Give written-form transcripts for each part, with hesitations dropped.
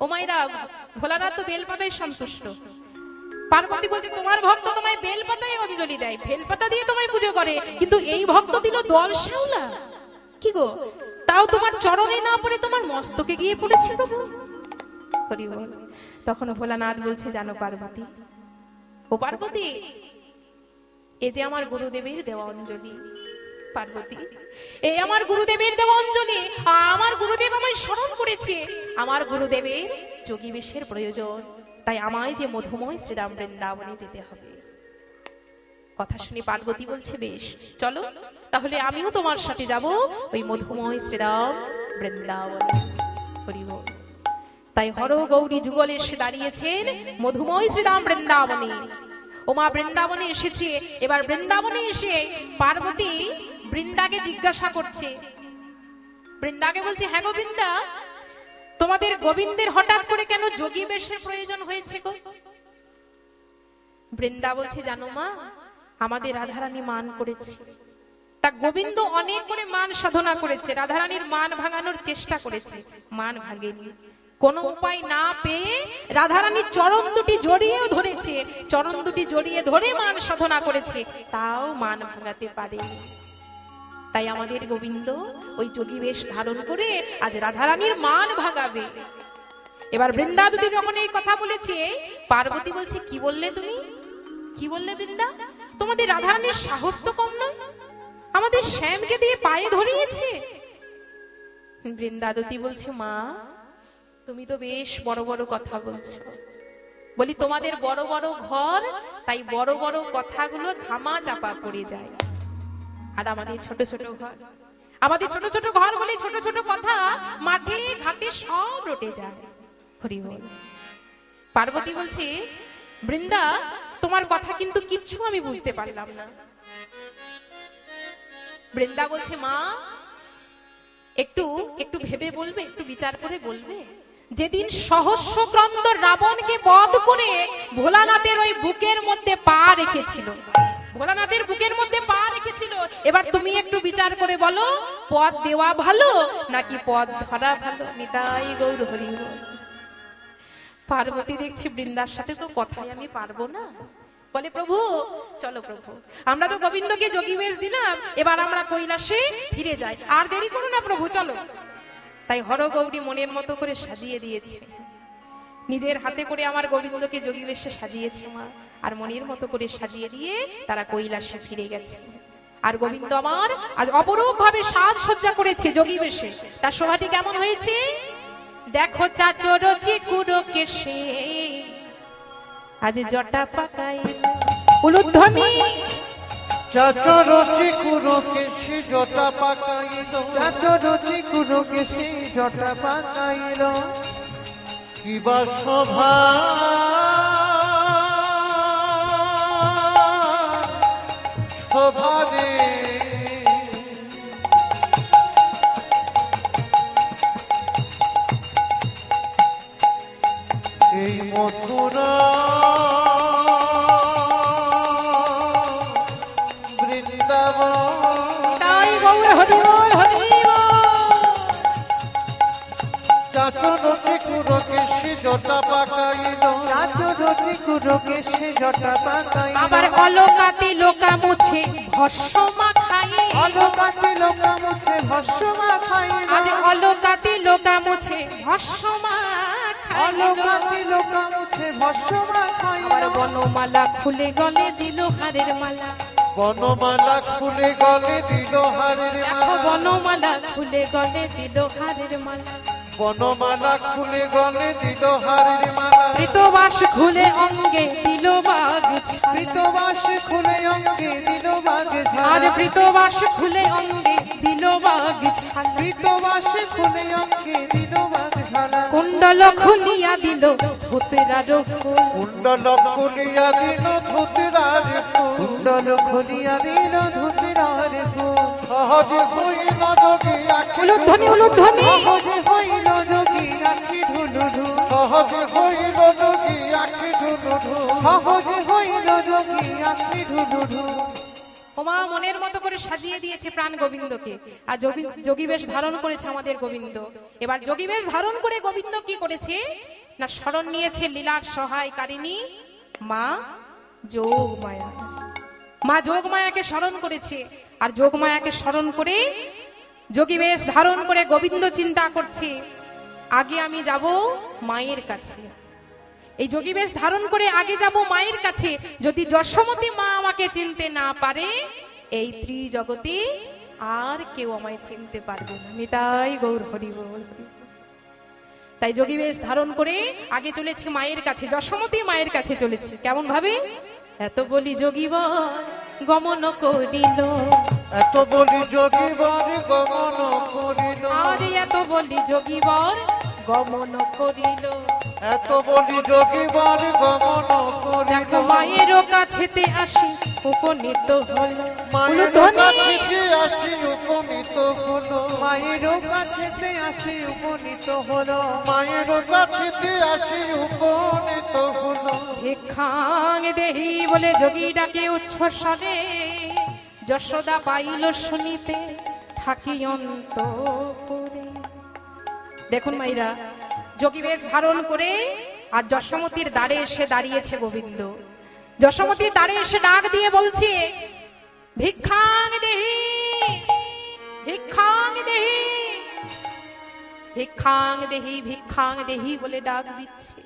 ও মায়েরা, ভোলানাথ তো বেলপাতায় সন্তুষ্ট। পার্বতী বলছে তোমার ভক্ত তোমায় বেলপাতায় অঞ্জলি দেয়, বেলপাতা দিয়ে তোমায় পুজো করে, কিন্তু এই ভক্ত দিল দল শেওলা। কি গো, তাও তোমার চরণে না পড়ে তোমার মস্তকে গিয়ে পড়েছে প্রভু। হরি বল। তখন ভোলানাথ বলছে জানো পার্বতী, ও পার্বতী, এ যে আমার গুরুদেবের দেওয়া অঞ্জলি। পার্বতী, এই আমার গুরুদেবের দেওয়া অঞ্জলি। আমার গুরুদেব আমায় স্মরণ করেছে, আমার গুরুদেবের যোগী বেশের প্রয়োজন, তাই আমায় যে মধুময় শ্রীরাম বৃন্দাবনে যেতে হবে। কথা শুনে পার্বতী বলছে বেশ চলো, তাহলে আমিও তোমার সাথে যাব ওই মধুময় শ্রীরাম বৃন্দাবনে। হরি বল। তাই হর গৌরী যুগলে এসে দাঁড়িয়েছেন মধুময় শ্রীরাম বৃন্দাবনে। ওমা বৃন্দাবনে এসেছে। এবার বৃন্দাবনে এসে পার্বতী বৃন্দাকে জিজ্ঞাসা করছে। বৃন্দাকে বলছে হ্যাঁ গো বৃন্দা, তোমাদের গোবিন্দের হঠাৎ করে কেন যোগী বেশের প্রয়োজন হয়েছে গো? বৃন্দা বলছে জানো মা, আমাদের রাধারানী মান করেছে, তা গোবিন্দ অনেক করে মান সাধনা করেছে, রাধারানীর মান ভাঙানোর চেষ্টা করেছে, মান ভাঙেনি। কোন উপায় না পেয়ে রাধারানীর চরণ দুটি জড়িয়েও ধরেছে, চরণ দুটি জড়িয়ে ধরে মান সাধনা করেছে, তাও মান ভাঙাতে পারেনি। তাই আমাদের গোবিন্দ ওই যোগী বেশ ধারণ করে আজ রাধারানীর মান ভাঙাবে। এবার বৃন্দা দুটি যখন এই কথা বলেছে, পার্বতী বলছে কি বললে তুমি, কি বললে বৃন্দা? তোমাদের রাধারানীর সাহস তো কম নয়, আমাদের শ্যামকে দিয়ে পায়ে ধরিয়েছে। বৃন্দাদতী বলছে মা, তুমি তো বেশ বড় বড় কথা বলছো। বলি তোমাদের বড় বড় ঘর, তাই বড় বড় কথাগুলো ধামা চাপা পড়ে যায়, আর আমাদের ছোট ছোট ঘর, আমাদের ছোট ছোট ঘর বলে ছোট ছোট কথা মাঠে ঘাটে সব রটে যায়। হরি বল। পার্বতী বলছে বৃন্দা, তোমার কথা কিন্তু কিচ্ছু আমি বুঝতে পারলাম না। বৃন্দা বলছে মা, একটু একটু ভেবে বলবে, একটু বিচার করে বলবে। যেদিন সহস্র ক্রন্দ রাবণকে বধ করে ভোলানাথের ওই বুকের মধ্যে পা রেখেছিল, ভোলানাথের বুকের মধ্যে পা রেখেছিল, এবার তুমি একটু বিচার করে বলো, পদ দেওয়া ভালো নাকি পদ ধরা ভালো? নিতাই গৌর হরি বল। পার্বতী দেখছি বৃন্দার সাথে তো কথাই আমি পারবো না, বলে প্রভু চলো প্রভু, আমরা তো গোবিন্দকে যোগী বেশ দিলাম, এবার আমরা কৈলাসে ফিরে যাই, আর দেরি করো না প্রভু চলো। তাই হর গৌরী মনের মতো করে সাজিয়ে দিয়েছে, নিজের হাতে করে আমার গোবিন্দকে যোগী বেশে সাজিয়েছে মা, আর মনের মতো করে সাজিয়ে দিয়ে তারা কৈলাসে ফিরে গেছে। আর গোবিন্দ আমার আজ অপরূপ ভাবে সাজসজ্জা করেছে যোগী বেশে। তার শোভাটি কেমন হয়েছে দেখো, চাচর চিকুর কেশে আজ জটা পাকাই উলুধ্বনি, চাচর চিকুর কেশে জটা পাকাইল, চাচর চিকুর কেশে জটা পাকাইল, কিবা শোভা শোভা রে, এই মথুরা বৃন্দাবন। তাই গৌর হরি বল হরি বল। চাচর চিকুর কেশে জটা পাকাইল, চাচর চিকুর কেশে জটা পাকাইল, আবার অলোকাতে লোকা মুছে ভস্ম মাখাই, অলোকাতে লোকা মুছে ভস্ম মাখাইল, আজ অলোকাতে লোকা মুছে ভস্ম মাখাই, অলোকাতে লোকা মুছে ভস্ম মাখাইল, আবার বনমালা খুলে গলে দিল হারের মালা, বনমালা খুলে গলে দিল হারের দেখো মালা, বনমালা খুলে গলে দিল হারের মালা, বনমালা খুলে গলে দিল হারের মালা, প্রীতবাস খুলে অঙ্গে দিল বাগ ছালা, প্রীতবাস খুলে অঙ্গে দিল বাগ ঝালা, আজ প্রীতবাস খুলে অঙ্গে দিল বাগ ছালা, প্রীতবাস খুলে অঙ্গে দিল বাগ ঝালা, কুণ্ডল খুলিয়া দিল ধুতরার ফুল, কুণ্ডল খুলিয়া দিল ধুতরার ফুল, কুণ্ডল খুলিয়া দিল ধুতরার ফুল, সহজ হইল যোগী আঁখি উলুধ্বনি উলুধ্বনি, সহজ হইল যোগী আঁখি ঢুলুঢু, সহজ হইল যোগী আঁখি ঢুলুঢু, সহজ হইল যোগী আঁখি ঢুলুঢু। ও ওমা মনের মতো করে সাজিয়ে দিয়েছে প্রাণ গোবিন্দকে, আর যোগী বেশ ধারণ করেছে আমাদের গোবিন্দ। এবার যোগী বেশ ধারণ করে গোবিন্দ কি করেছে না, শরণ নিয়েছে লীলার সহায়কারিণী মা যোগমায়া। মা যোগমায়াকে স্মরণ করেছে, আর যোগমায়াকে স্মরণ করে যোগী বেশ ধারণ করে গোবিন্দ চিন্তা করছে, আগে আমি যাব মায়ের কাছে। এই যোগী বেশ ধারণ করে আগে যাব মায়ের কাছে, যদি যশোমতী মা আমাকে চিনতে না পারে, এই ত্রিজগতে আর কেউ আমায় চিনতে পারবে না। নিতাই গৌর হরি বল। তাই যোগী বেশ ধারণ করে আগে চলেছে মায়ের কাছে, যশোমতী মায়ের কাছে চলেছে। কেমন ভাবে? এত বলি যোগীবর গমন করিল, এত বলি যোগীবর গমন করিল, আর এত বলি যোগীবর গমন করিল, এত বলি যোগীবর গমন করিল। দেখো মায়েরও কাছেতে আসি উপনীত হলো, মায়ের কাছেতে আসি উপনীত হলো, মায়ের কাছেতে আসি উপনীত হলো, মায়ের কাছেতে আসি উপনীত হলো। ভিক্ষাং দেহি বলে যোগী ডাকে উচ্ছ্বসনে, যশোদা পাইল শুনিতে থাকি অন্তঃপুরে। দেখুন মাইরা, যোগী বেশ ধারণ করে আর যশোমতীর দ্বারে এসে দাঁড়িয়েছে গোবিন্দ। যশোমতীর দ্বারে এসে ডাক দিয়ে বলছে, ভিক্ষাং দেহি, ভিক্ষাং দেহি, ভিক্ষাং দেহি, ভিক্ষাং দেহি বলে ডাক দিচ্ছে।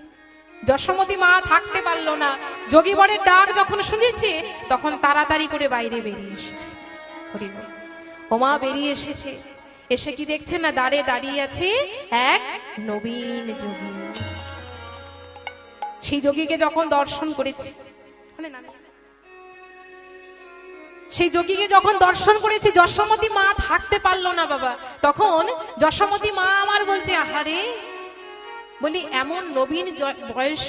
যশোমতী মা থাকতে পারলো না, যোগীবরের ডাক যখন শুনেছে তখন তাড়াতাড়ি করে বাইরে বেরিয়ে এসেছে। হরি বল। ওমা বেরিয়ে এসেছে, এসে কি দেখছে না, দাঁড়ে দাঁড়িয়ে আছে এক নবীন যোগী। সেই যোগীকে যখন দর্শন করেছে, সেই যোগীকে যখন দর্শন করেছে, যশোমতী মা থাকতে পারলো না বাবা। তখন যশোমতী মা আমার বলছে, আহারে, বলি এমন নবীন বয়স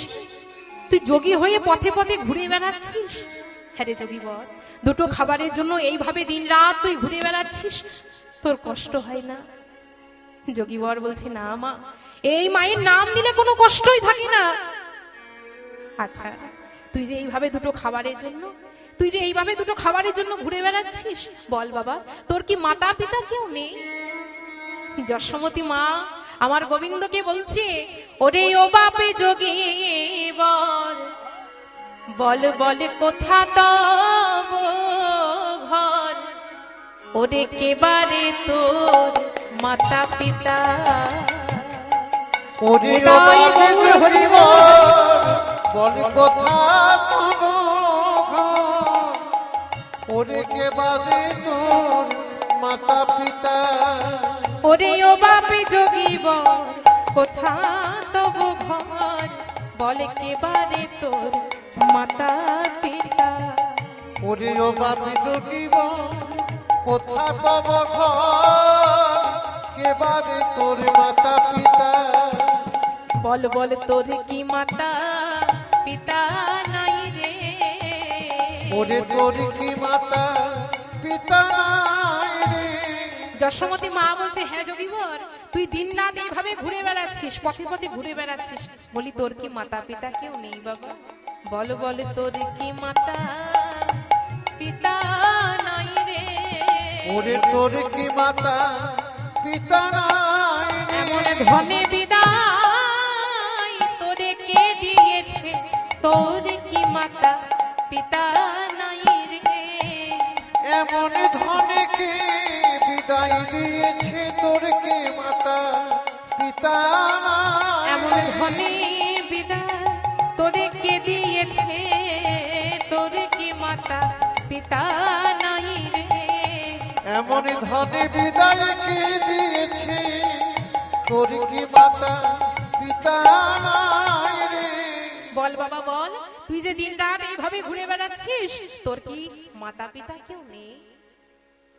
তুই যোগী হয়ে পথে পথে ঘুরে বেড়াচ্ছিস? হ্যাঁ রে যোগী বল, দুটো খাবারের জন্য এইভাবে দিন রাত তুই ঘুরে বেড়াচ্ছিস, তোর কষ্ট হয় না? যোগী বর বলছে, না মা, এই মায়ের নাম নিলে কোনো কষ্টই থাকে না। আচ্ছা, তুই যে এইভাবে দুটো খাবারের জন্য, তুই যে এইভাবে দুটো খাবারের জন্য ঘুরে বেড়াচ্ছিস, বল বাবা, তোর কি মাতা পিতা কেউ নেই? যশোমতী মা আমার গোবিন্দকে বলছে, ওরে ও বাপে যোগী বর, বল বল কোথা তব ঘর, ওরে কেবারে তোর মাতা পিতা। ওরে ও বাপে যোগী বর, বল কোথা তব ঘর, ওরে কেবারে তোর মাতা পিতা। ওরে ও বাপে যোগী বর, কোথা তব ঘর, বলে কেবারে তোর মাতা পিতা। ওরে ও বাপে যোগী বর, কোথা তব ঘর, কেবারে তোর মাতা পিতা। বল বল তোর কি মাতা পিতা নাই রে? ওরে তোর কি মাতা পিতা নাই রে? যশোমতী মা বলছে, হ্যাঁ যোগীবর, তুই দিন রাত এইভাবে ঘুরে বেড়াচ্ছিস, পথে পথে ঘুরে বেড়াচ্ছিস, বলি তোর কি মাতা পিতা কেউ নেই বাবা? বল বল তোর কি মাতা পিতা নাই রে? ওরে তোর কি মাতা পিতা নাই রে? এমন ধনে বিদায় তোরে কে দিয়েছে, তোর কি মাতা পিতা নাই রে? এমন ধনে কে বিদায় দিয়েছে, তোর কে মাতা পিতা নাই? এমন ধনে বিদায় তোরে কে দিয়েছে, তোর কি মাতা পিতা নাই রে? এমন ধনে বিদায় কে দিয়েছে, তোর কি মাতা পিতা নাই রে? বল বাবা বল, তুই যে দিন রাত এইভাবে ঘুরে বেড়াচ্ছিস, তোর কি মাতা পিতা কেউ নেই?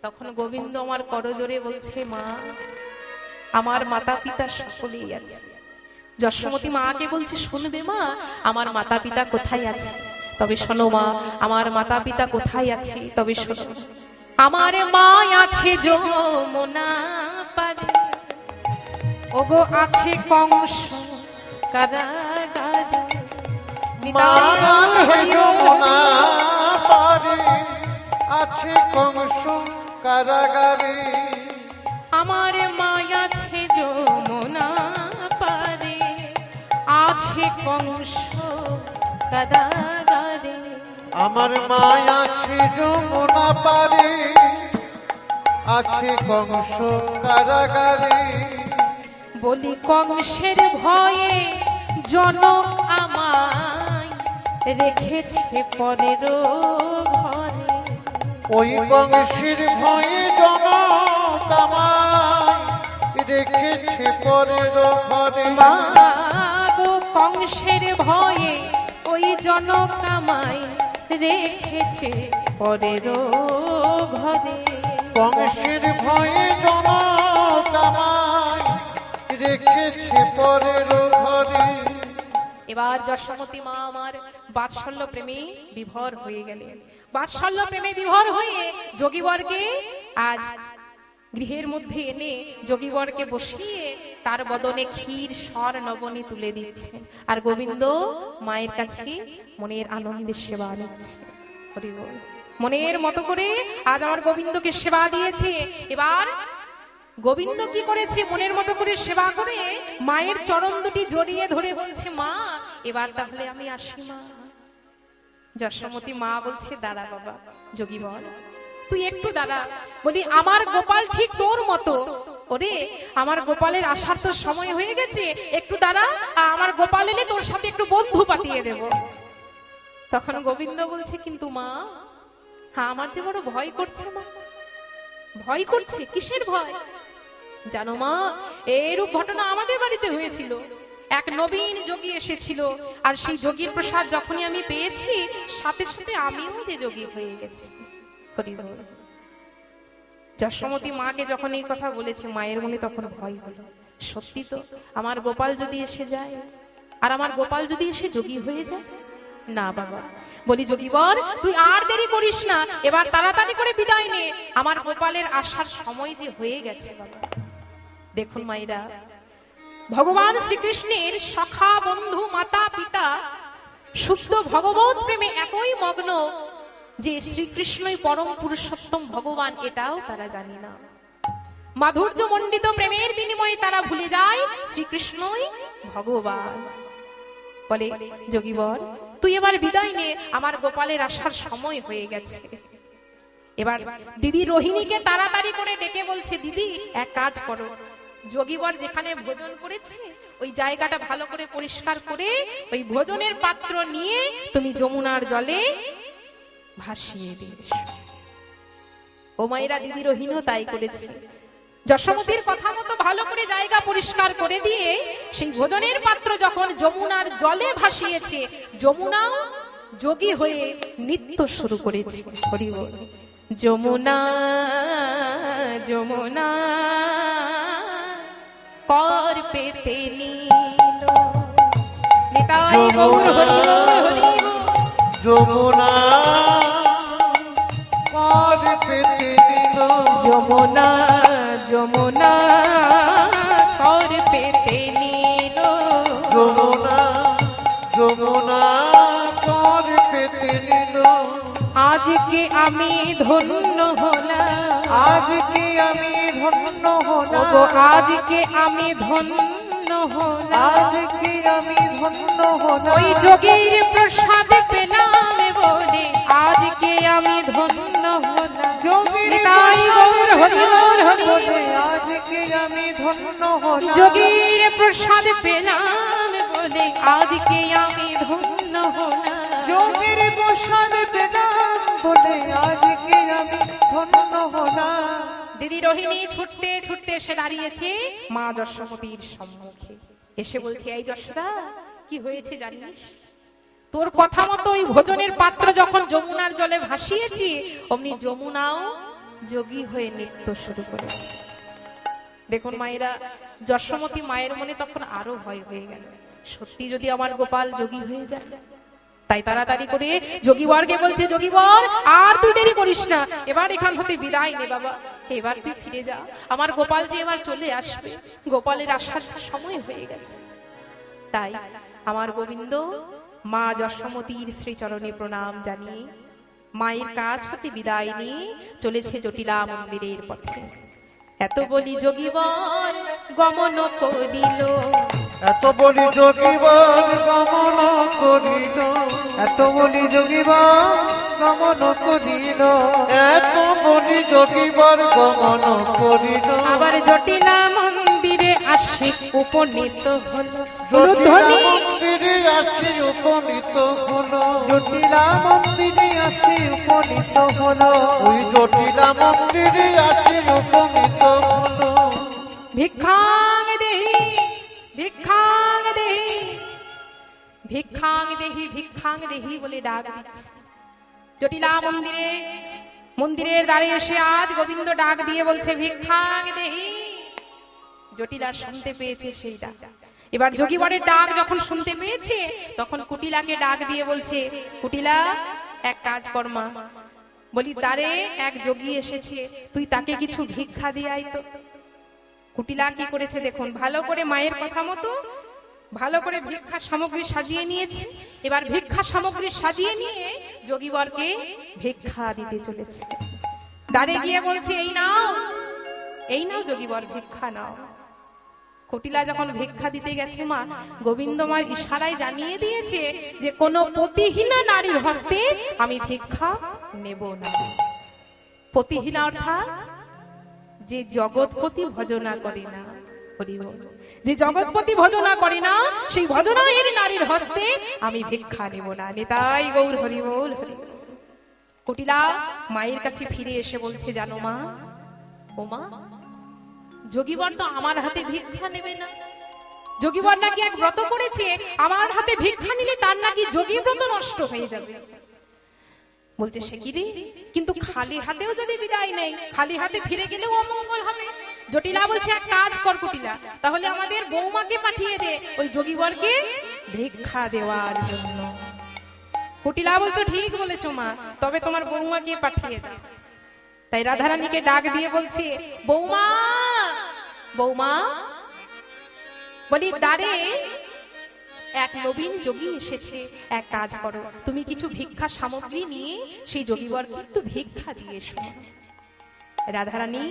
তখন গোবিন্দ আমার করজোরে বলছে, মা, আমার মাতা পিতা সকলেই আছে। যশোমতী মাকে বলছে, শুনবে মা, আমার মাতা পিতা কোথায় আছে? তবে শোনো মা, আমার মাতা পিতা কোথায় আছে? তবে শোনো, আমার মা আছে যমুনা পারে, ওগো আছে কংস কারাগারে। মার হে যমুনা পারে, আছে কংস কারাগারে। আমার মায়া আছে যমুনা পারে, আছে কংস কারাগারে। আমার মায়া আছে যমুনা পারে, আছে কংস কারাগারে। বলি কংসের ভয়ে জনক আমায় রেখেছে পরের ঘরে। ওই কংসের ভয়ে জনক আমায় রেখেছে পরের ঘরে। মা গো কংসের ভয়ে ওই জনক আমায় রেখেছে পরের ঘরে। কংসের ভয়ে জনক আমায় রেখেছে পরের ঘরে। এবার যশোমতী মা আমার বাৎসল্য প্রেমে বিভোর হয়ে গেলেন। বাৎসল্য প্রেমে বিভোর হয়ে যোগীবরকে আজ গৃহের মধ্যে এনে যোগীবরকে বসিয়ে তার বদনে ক্ষীর স্বর নবনী তুলে দিচ্ছে, আর গোবিন্দ মায়ের কাছে মনের আনন্দের সেবা নিচ্ছে। হরি বল। মনের মতো করে আজ আমার গোবিন্দকে সেবা দিয়েছে। এবার গোবিন্দ কি করেছে, মনের মতো করে সেবা করে মায়ের চরণ দুটি জড়িয়ে ধরে বলছে, মা এবার তাহলে আমি আসি মা। যশোমতী মা বলছে, দাঁড়া বাবা যোগীবর, তুই একটু দাঁড়া। বলি আমার গোপাল ঠিক তোর মতো। ওরে আমার গোপালের আসার তো সময় হয়ে গেছে, একটু দাঁড়া, আমার গোপাল এলে তোর সাথে একটু বন্ধু পাতিয়ে দেব। তখন গোবিন্দ বলছে, কিন্তু মা হ্যাঁ আমার যে বড় ভয় করছে মা। ভয় করছে? কিসের ভয়? জানো মা, এরূপ ঘটনা আমাদের বাড়িতে হয়েছিল। এক নবীন যোগী এসেছিল, আর সেই যোগীর প্রসাদ যখনই আমি পেয়েছি সাথে সাথে আমিও যে যোগী হয়ে গেছি। হরি বল। যশোমতী মাকে যখন এই কথা বলেছে, মায়ের মনে তখন ভয় হলো। সত্যি তো, আমার গোপাল যদি এসে যায়, আর আমার গোপাল যদি এসে যোগী হয়ে যায়। না বাবা, বলি যোগীবর তুই আর দেরি করিস না, এবার তাড়াতাড়ি করে বিদায় নে, আমার গোপালের আসার সময় যে হয়ে গেছে বাবা। দেখুন মায়েরা, ভগবান শ্রীকৃষ্ণের সখা বন্ধু মাতা পিতা শুদ্ধ ভগবত প্রেমে এতই মগ্ন যে শ্রীকৃষ্ণই পরম পুরুষোত্তম ভগবান, এটাও তারা জানে না। মাধুর্য মণ্ডিত প্রেমের বিনিময়ে তারা ভুলে যায় শ্রীকৃষ্ণই ভগবান। বলে যোগীবর তুই এবার বিদায় নে, আমার গোপালের আসার সময় হয়ে গেছে। এবার দিদি রোহিণীকে তাড়াতাড়ি করে ডেকে বলছে, দিদি এক কাজ করো, যোগীবর যেখানে ভোজন করেছে ওই জায়গাটা ভালো করে পরিষ্কার করে ওই ভোজনের পাত্র নিয়ে তুমি যমুনার জলে ভাসিয়ে দিস। ও মায়েরা, দিদি রোহিণীও তাই করেছে। যশোমতীর কথা মতো ভালো করে জায়গা পরিষ্কার করে দিয়ে সেই ভোজনের পাত্র যখন যমুনার জলে ভাসিয়েছে, যমুনাও যোগী হয়ে নৃত্য শুরু করেছে। হরি বল। যমুনা যমুনা কর পেতে নীল, নিতাই গৌর হরি বল হরি বল। যমুনা কর পেতে নীল, যমুনা যমুনা কর পেতে নীল, যমুনা যমুনা কর পেতে নীল। আজকে আমি ধন্য হলাম, আজকে আমি ধন্য হলাম, আজকে আমি ধন্য হলাম, আজকে আমি ধন্য হলাম। ওই যোগীর প্রসাদ পেলাম বলে আজকে আমি ধন্য হলাম। যোগীর নিতাই গৌর হরি বল হরি বল। আজকে আমি ধন্য হলাম, যোগীর প্রসাদ পেলাম বলে আজকে আমি ধন্য হলাম। যোগীর প্রসাদ পেলাম বলে আজকে আমি ধন্য হলাম। দিদি রোহিণী ছুটতে ছুটতে এসে দাঁড়িয়েছে মা যশোমতীর সম্মুখে, এসে বলছে, এই যশোদা কি হয়েছে জানিস? তোর কথা মতো ওই ভোজনের পাত্র যখন যমুনার জলে ভাসিয়েছি, অমনি যমুনাও যোগী হয়ে নৃত্য শুরু করেছে। দেখুন মায়েরা, যশোমতী মায়ের মনে তখন আরো ভয় হয়ে গেল, সত্যি যদি আমার গোপাল যোগী হয়ে যায়। তাই তাড়াতাড়ি করে যোগীবরকে বলছে, যোগীবর আর তুই দেরি করিস না, এবার এখান হতে বিদায় নে বাবা, এবার তুই ফিরে যা, আমার গোপাল যে এবার চলে আসবে, গোপালের আসার সময় হয়ে গেছে। তাই আমার গোবিন্দ মা যশোমতীর শ্রীচরণে প্রণাম জানিয়ে মায়ের কাছ হতে বিদায় নিয়ে চলেছে জটিলা মন্দিরের পথে। এত বলি যোগীবর গমন করিল, এত বলি যোগীবর গমন করিল, এত বলি যোগীবর গমন করিল, এত বলি যোগীবর গমন করিল। আবার জটিলা মন্দিরে আসি উপনীত হলো। জটিলা মন্দিরে আসি উপনীত হলো, জটিলা মন্দিরে আসি উপনীত হলো, ওই জটিলা মন্দিরে আসি উপনীত হলো। ভিক্ষাং দেহি ভিক্ষাং দেহি ভিক্ষাং দেহি ভিক্ষাং দেহি বলে ডাক দিচ্ছে। জটিলা মন্দিরের দ্বারে এসে আজ গোবিন্দ ডাক দিয়ে বলছে ভিক্ষাং দেহি। জটিলা শুনতে পেয়েছে সেই ডাক। এবার যোগীবরের ডাক যখন শুনতে পেয়েছে তখন কুটিলাকে ডাক দিয়ে বলছে, কুটিলা এক কাজ কর মা, বলি দ্বারে এক যোগী এসেছে, তুই তাকে কিছু ভিক্ষা দিয়ে আয় তো। কুটিলা কি করেছে দেখুন, ভালো করে মায়ের কথা মতো ভালো করে ভিক্ষা সামগ্রী সাজিয়ে নিয়েছে। এবার ভিক্ষা সামগ্রী সাজিয়ে নিয়ে যোগীবরকে ভিক্ষা দিতে চলেছে। দ্বারে গিয়ে বলছে এই নাও যোগীবর ভিক্ষা নাও। কুটিলা যখন ভিক্ষা দিতে গেছে মা, গোবিন্দ মার ইশারায় জানিয়ে দিয়েছে যে কোনো পতিহীনা নারীর হস্তে আমি ভিক্ষা নেব না। পতিহীনা অর্থাৎ যে জগৎপতি ভজনা করে না, যে জগৎপতি ভজনা করে না সেই ভজনাহীন নারীর হস্তে আমি ভিক্ষা নেব না। নিতাই গৌর হরি বল হরি। কুটিলা মায়ের কাছে ফিরে এসে বলছে, জানো মা, ও মা, যোগীবর তো আমার হাতে ভিক্ষা নেবে না। যোগীবর নাকি এক ব্রত করেছে, আমার হাতে ভিক্ষা নিলে তার নাকি যোগী ব্রত নষ্ট হয়ে যাবে। বলছে সে কি রে, কিন্তু খালি হাতেও যদি বিদায় নেই, খালি হাতে ফিরে গেলেও অমঙ্গল হবে। জটিলা বলছে এক কাজ কর কুটিলা, তাহলে আমাদের বৌমাকে পাঠিয়ে দে ওই যোগীবরকে ভিক্ষা দেওয়ার জন্য। কুটিলা বলছে ঠিক বলেছো মা, তবে তোমার বৌমাকে পাঠিয়ে দাও। তাই রাধারানীকে ডাক দিয়ে বলছে, বৌমা বৌমা, বলি দ্বারে এক নবীন যোগী এসেছে, এক কাজ করো, তুমি কিছু ভিক্ষা সামগ্রী নিয়ে সেই যোগীবরকে একটু ভিক্ষা দিয়ে এসো। রাধারানী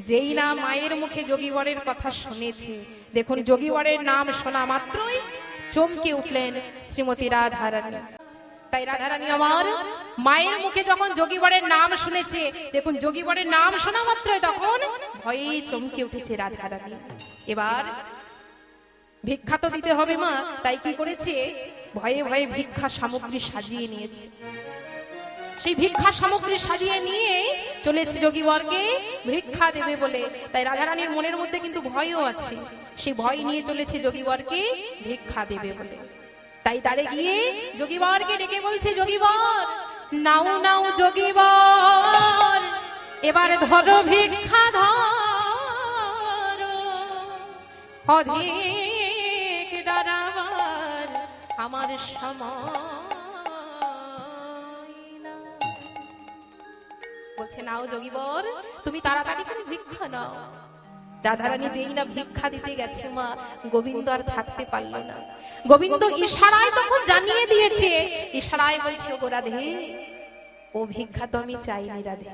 যেই না মায়ের মুখে যোগীবরের কথা শুনেছে, দেখুন যোগীবরের নাম শোনা মাত্রই চমকে উঠলেন শ্রীমতী রাধারানী। তাই রাধারানী আমার মায়ের মুখে যখন যোগীবরের নাম শুনেছে, দেখুন যোগীবরের নাম শোনা মাত্রই তখন ভয়ে চমকে উঠেছে রাধারানী। এবার ভিক্ষা তো দিতে হবে মা, তাই কি করেছে, ভয়ে ভয়ে ভিক্ষা সামগ্রী সাজিয়ে নিয়েছে। সেই ভিক্ষা সামগ্রী সাজিয়ে নিয়ে চলেছে যোগীবরকে ভিক্ষা দেবে বলে। তাই রাধারানীর মনের মধ্যে কিন্তু ভয়ও আছে, সেই ভয় নিয়ে চলেছে যোগীবরকে ভিক্ষা দেবে বলে। তাই দাঁড়ে গিয়ে যোগীবরকে ডেকে বলছে, যোগীবর নাও নাও যোগীবর, এবার ধরো ভিক্ষা ধরো, অধিক দাঁড়াবার আমার সময় না। বলছে নাও যোগীবর, তুমি তাড়াতাড়ি করে ভিক্ষা নাও। রাধারানী যেই না ভিক্ষা দিতে গেছে মা, গোবিন্দ আর থাকতে পারল না। গোবিন্দ ইশারায় তখন জানিয়ে দিয়েছে, ইশারায় বলছে ও রাধে, ও ভিক্ষা তো আমি চাইনি রাধে।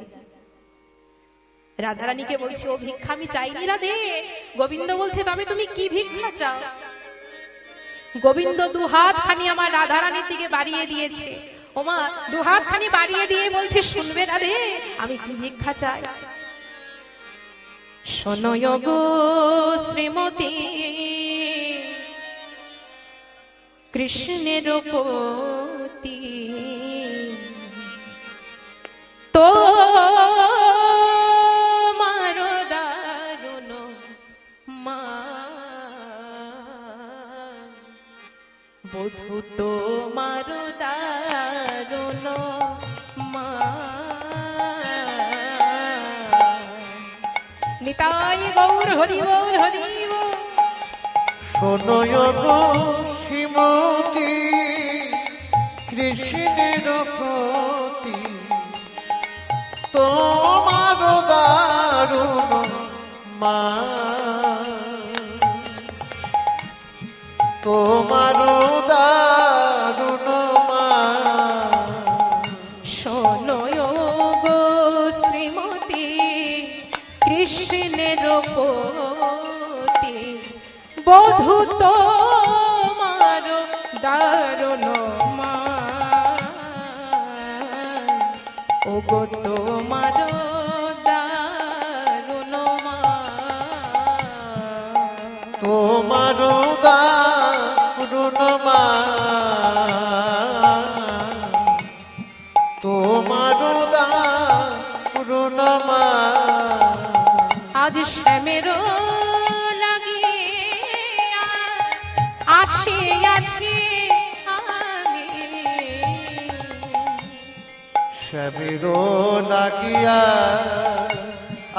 রাধারানীকে বলছে ও ভিক্ষা আমি চাইনি রাধে। গোবিন্দ বলছে তবে তুমি কি ভিক্ষা চাও? গোবিন্দ দুহাত খানি আমার রাধারানীর দিকে বাড়িয়ে দিয়েছে। ও মা, দুহাত খানি বাড়িয়ে দিয়ে বলছে শুনবে রাধে আমি কি ভিক্ষা চাই? শোনয় গো শ্রীমতী কৃষ্ণের পতি, তো মারো দারুণ মা, বধূ তো মারো দারুণ মা। নিতাই গৌর হরি বল হরি বল। শোনয় গো শ্রীমতী কৃষ্ণের পতি, তোমার দারুণ মা, তোমার দারুণ মা। শোন দারুণ মান ওগো তোমার দারুণ মান তোমার দারুণ মান তোমার দারুণ মান আজ শ্যামেরও লাগিয়া আসিয়াছি আমি শ্যামেরো লাগিয়া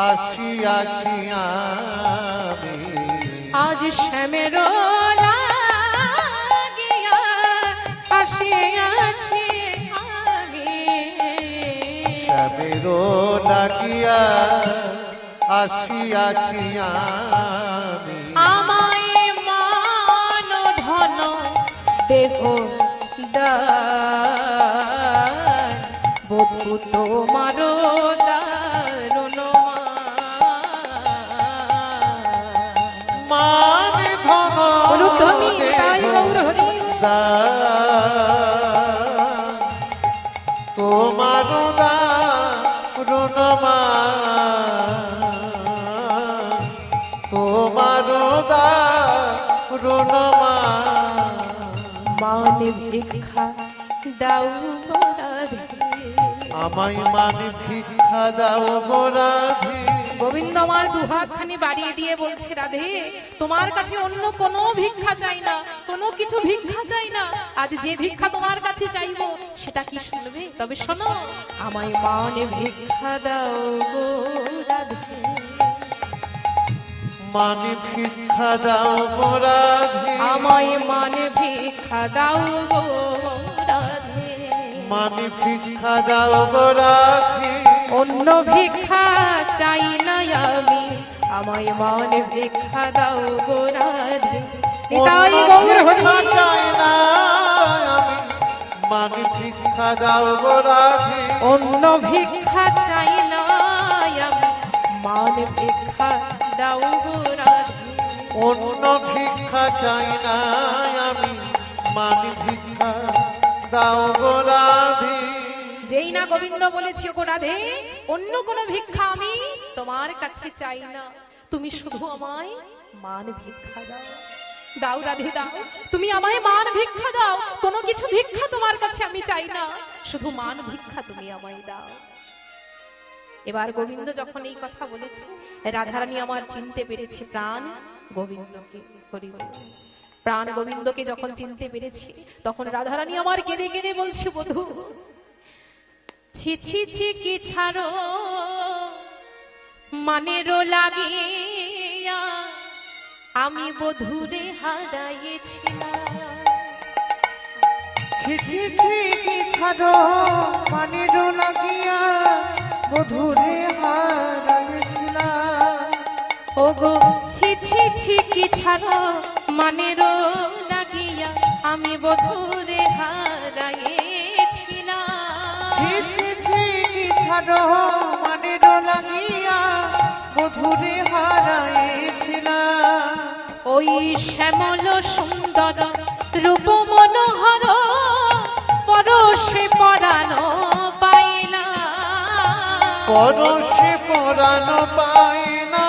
আসিয়াছি আমি আজ শ্যামেরও লাগিয়া আসিয়াছি আমি শ্যামেরো লাগিয়া আসিয়াছি আমি আমায় মান ধন দেহ দান বধূ তোমার দারুণ মান। মান ধন অনুধ্বনি তাই গৌর হরি। তোমার দারুণ মান তোমার দারুণ মান মান ভিক্ষা দাও গো রাধে। আমায় মান ভিক্ষা দাও গো রাধে গোবিন্দ আমার দুহাতখানি বাড়িয়ে দিয়ে বলছে রাধে তোমার কাছে অন্য কোনো ভিক্ষা চাই না, কোনো কিছু ভিক্ষা চাই না। আজ যে ভিক্ষা তোমার কাছে চাইবো সেটা কি শুনবে? তবে শোনো, আমায় মান ভিক্ষা দাও গো রাধে। মান ভিক্ষা দাও গো রাধে আমায় মান ভিক্ষা দাও গো রাধে। মান ভিক্ষা দাও গো রাধে অন্য ভিক্ষা চাই না আমি, আমায় মান ভিক্ষা দাও গো রাধে। নিতাই গৌর হরি। চাই না আমি মান ভিক্ষা দাও গো রাধে অন্য ভিক্ষা চাই না আমি, মান ভিক্ষা দাও গো রাধে। অন্য ভিক্ষা চাই না আমি মান ভিক্ষা দাও গো রাধে যেই না গোবিন্দ বলেছি গো রাধে অন্য কোনো ভিক্ষা আমি তোমার কাছে চাই না, তুমি শুধু আমায় মান ভিক্ষা দাও। দাও রাধে দাও, তুমি আমায় মান ভিক্ষা দাও। কোনো কিছু ভিক্ষা তোমার কাছে আমি চাই না, শুধু মান ভিক্ষা তুমি আমায় দাও। এবার গোবিন্দ যখন এই কথা বলেছে, রাধারানী আমার চিনতে পেরেছে প্রাণ গোবিন্দকে। হরি বল। প্রাণ গোবিন্দকে যখন চিনতে পেরেছে, তখন রাধারানী আমার কেঁদে কেঁদে বলছে, বধূ ছি ছি ছি কি ছাড়ো মানেরও লাগিয়া আমি বধূরে হারাইছিলাম। ছি ছি ছি কি ছাড়ো মানের লাগিয়া বধূরে হারাইছিলাম ওগো ছি ছি ছি কি ছাড়ো মানেরও লাগিয়া আমি বধূরে হারাইছিলাম। ছি ছি ছি কি ছাড়ো মানের লাগিয়া বধূরে হারাইছিলাম ওই শ্যামল সুন্দর রূপ মনোহর পরশে পরানো পাইলা। পরশে পরানো পাই না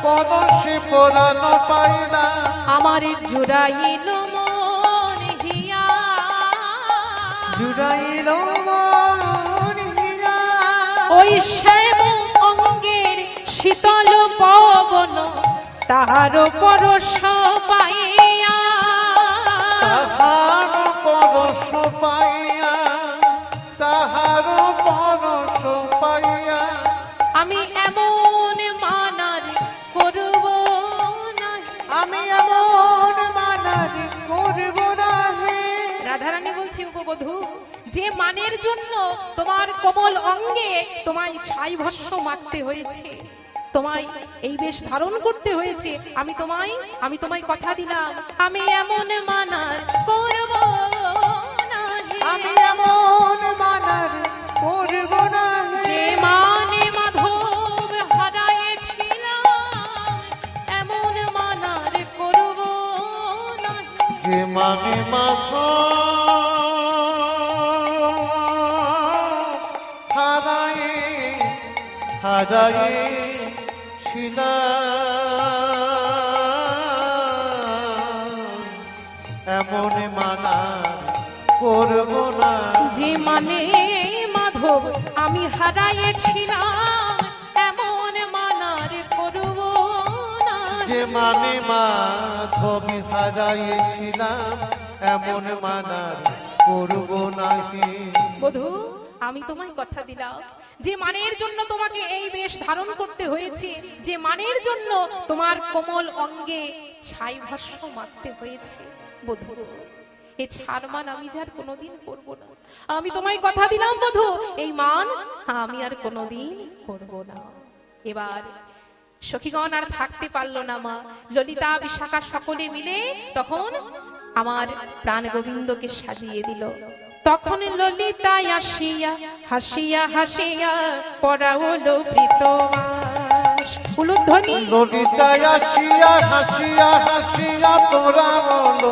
পরশে পরানো পাই না আমার জুড়াইল মন হিয়া। জুড়াইল মন হীরা ওই শ্যাম অঙ্গের শীতল পবন তাহার পরশ পাইয়া। তাহার পরশ পাইয়া তাহার পরশ পাইয়া আমি এমন মানার করব না। আমি এমন মানার করব না হে রাধারানী বলছি গো বধূ, যে মানের জন্য তোমার কোমল অঙ্গে তোমায় ছাই ভস্য মাখতে হয়েছে, তোমায় এই বেশ ধারণ করতে হয়েছে, আমি তোমায় কথা দিলাম আমি এমন মানার করব না হে। আমি এমন মানার করব না হে যে মানে মাধব হারাইছিলাম এমন মানার করব না হে। যে মানে হারায়ে হারায়ে এমন মানা করব না। যে মানে মাধব আমি হারাইছিলাম এমন মানার করব না। যে মানে মাধবী হারাইছিলাম এমন মানার করব নাহি। বধূ আমি তোমায় কথা দিলাম, যে মানের জন্য তোমাকে এই বেশ ধারণ করতে হয়েছে, যে মানের জন্য তোমার কোমল অঙ্গে ছাই ভস্য মারতে হয়েছে, বধূ এ ছাড় মান আমি যার কোনোদিন করব না। আমি তোমায় কথা দিলাম বধূ, এই মান আমি আর কোনোদিন করব না। এবার সখীগণ আর থাকতে পারলো না মা, ললিতা বিশাখা সকলে মিলে তখন আমার প্রাণ গোবিন্দকে সাজিয়ে দিল। তখন ললিতা আসিয়া হাসিয়া হাসিয়া পরাওলো প্রীতবাস। উলুধ্বনি ললিতা আসিয়া হাসিয়া হাসিয়া পরাওলো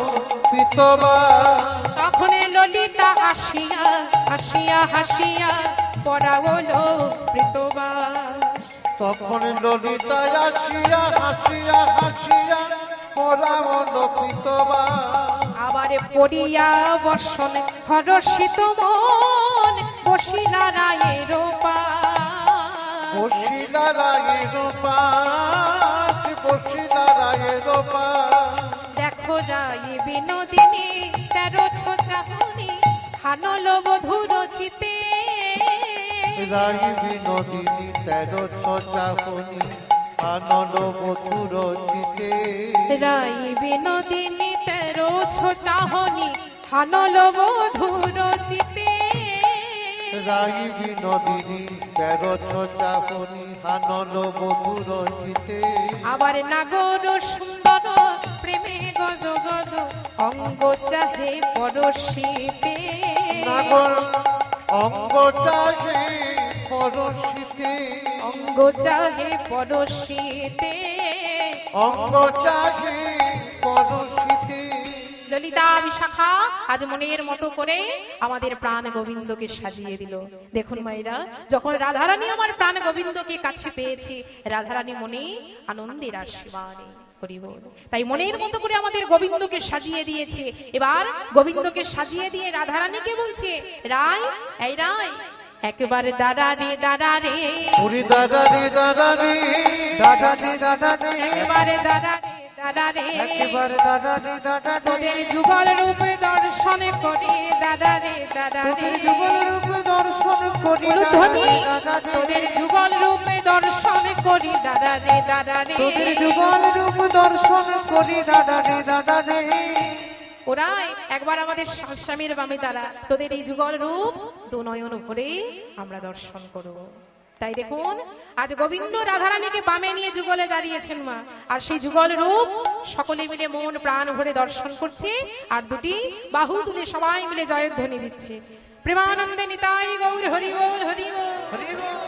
প্রীতবাস। তখন ললিতা আসিয়া হাসিয়া হাসিয়া পরাওলো প্রীতবাস। তখন ললিতা আসিয়া হাসিয়া হাসিয়া পরাওলো প্রীতবাস। আবার পড়িয়া বসন হরষিত মন বসিলা রায়ের পাশ। বসিলা রায়ের পাশ, বসিলা রায়ের পাশ। দেখো রায় বিনোদিনী 13 চাহনি হানল বধুর চিতে। রায় বিনোদিনী 13 চাহনি আনল বধুর চিতে। রায় বিনোদিনী 13 চাহনি হানল বধুর চিতে। রাই বিনোদিনী 13 চাহনি হানল বধুর চিতে। আবার নাগর সুন্দর প্রেমে গদ গদ অঙ্গ চাহে পরশিতে। নাগর অঙ্গ চাহে পরশিতে। অঙ্গ চাহে পরশিতে। অঙ্গ চাহে পরশিতে। ললিতা বিশাখা আজ মনের মতো করে আমাদের প্রাণ গোবিন্দকে সাজিয়ে দিল। দেখুন মায়েরা, যখন রাধারানী আমার প্রাণ গোবিন্দকে কাছে পেয়েছে, রাধারানী মনে আনন্দের আশীর্বাদে হরি বল। তাই মনের মতো করে আমাদের গোবিন্দকে সাজিয়ে দিয়েছে। এবার গোবিন্দকে সাজিয়ে দিয়ে রাধারানীকে বলছে, রায় এই রায় একবারে দাদা রে দাদা রে। ওরে দাদা রে দাদা রে, দাদা রে দাদা রে, এবারে দাদা রে দাদা রে। একেবারে দাদা রে দাদা রে। তোদের যুগল রূপে দর্শন করি দাদা রে দাদা রে। তোদের যুগল রূপে দর্শন করি উলুধ্বনি দাদা রে। তোদের যুগল রূপে দর্শন করি দাদা রে দাদা রে। তোদের যুগল রূপ দর্শন করি দাদা রে দাদা রে। ওরাই একবার আমাদের স্বামীর বামে দ্বারা তোদের এই যুগল রূপ দুনয়ন ভরে আমরা দর্শন করব। তাই দেখুন আজ গোবিন্দ রাধারানীকে বামে নিয়ে যুগলে দাঁড়িয়েছেন মা, আর সেই যুগল রূপ সকলে মিলে মন প্রাণ ভরে দর্শন করছে, আর দুটি বাহু তুলে সবাই মিলে জয়ধ্বনি দিচ্ছে। প্রেমানন্দে নিতাই গৌর হরি বল হরি বল। হরি বল।